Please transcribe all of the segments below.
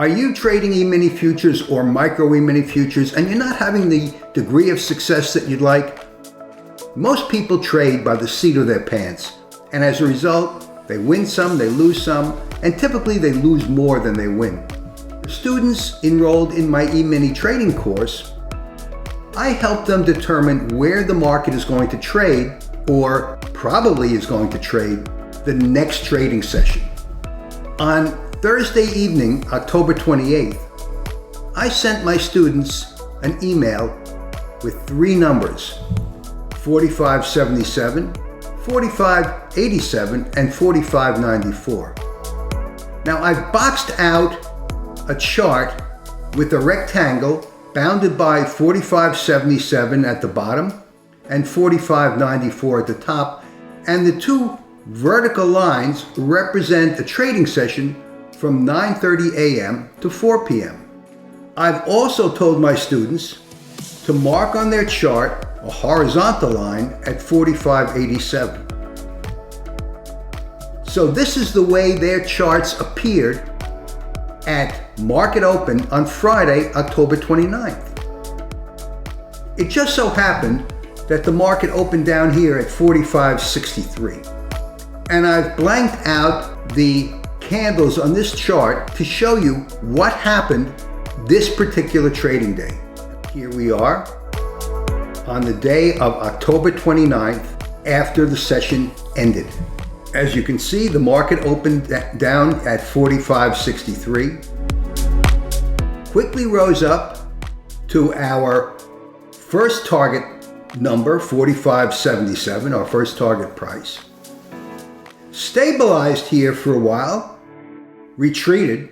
Are you trading E-mini futures or micro E-mini futures and you're not having the degree of success that you'd like? Most people trade by the seat of their pants, and as a result, they win some, they lose some, and typically they lose more than they win. For students enrolled in my E-mini trading course, I help them determine where the market is going to trade, or probably is going to trade, the next trading session. On Thursday evening, October 28th, I sent my students an email with three numbers: 4577, 4587, and 4594. Now I've boxed out a chart with a rectangle bounded by 4577 at the bottom and 4594 at the top, and the two vertical lines represent a trading session from 9:30 a.m. to 4 p.m. I've also told my students to mark on their chart a horizontal line at 4587. So this is the way their charts appeared at market open on Friday, October 29th. It just so happened that the market opened down here at 4563. And I've blanked out the candles on this chart to show you what happened this particular trading day. Here we are on the day of October 29th after the session ended. As you can see, the market opened down at 4563, quickly rose up to our first target number, 4577, our first target price, stabilized here for a while, retreated,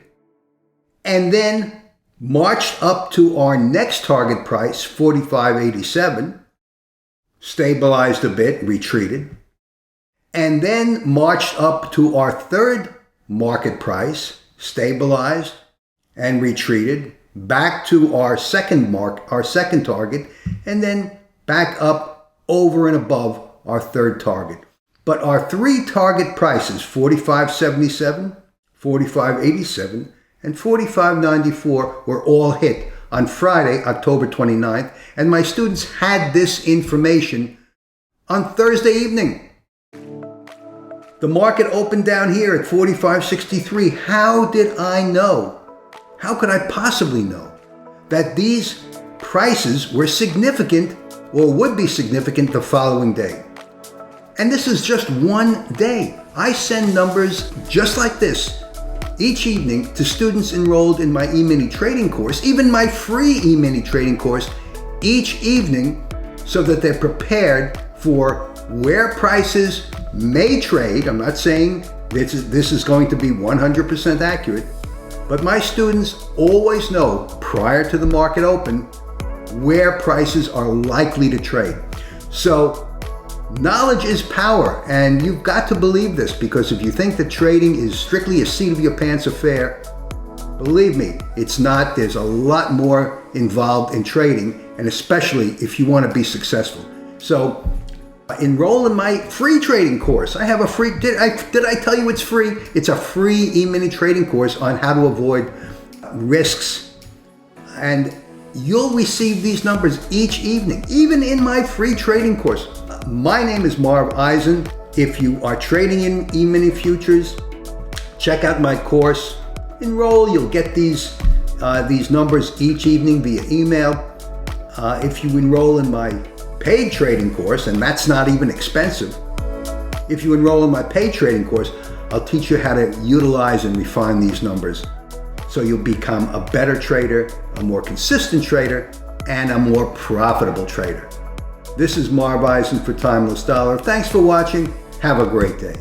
and then marched up to our next target price, 4587, stabilized a bit, retreated, and then marched up to our third market price, stabilized and retreated, back to our second target, and then back up over and above our third target. But our three target prices, 4577, 4587, and 4594, were all hit on Friday, October 29th, and my students had this information on Thursday evening. The market opened down here at 4563. How did I know? How could I possibly know that these prices were significant or would be significant the following day? And this is just one day. I send numbers just like this each evening to students enrolled in my E-mini trading course, even my free E-mini trading course, each evening, so that they're prepared for where prices may trade. I'm not saying this is going to be 100% accurate, but my students always know prior to the market open where prices are likely to trade. So knowledge is power, and you've got to believe this, because if you think that trading is strictly a seat of your pants affair, believe me, it's not. There's a lot more involved in trading, and especially if you want to be successful. So enroll in my free trading course. I have a free, did I tell you it's free? It's a free E-mini trading course on how to avoid risks. And you'll receive these numbers each evening, even in my free trading course. My name is Marv Eisen. If you are trading in E-mini futures, check out my course. Enroll, you'll get these numbers each evening via email. If you enroll in my paid trading course, and that's not even expensive, if you enroll in my paid trading course, I'll teach you how to utilize and refine these numbers so you'll become a better trader, a more consistent trader, and a more profitable trader. This is Marv Eisen for Timeless Dollar. Thanks for watching. Have a great day.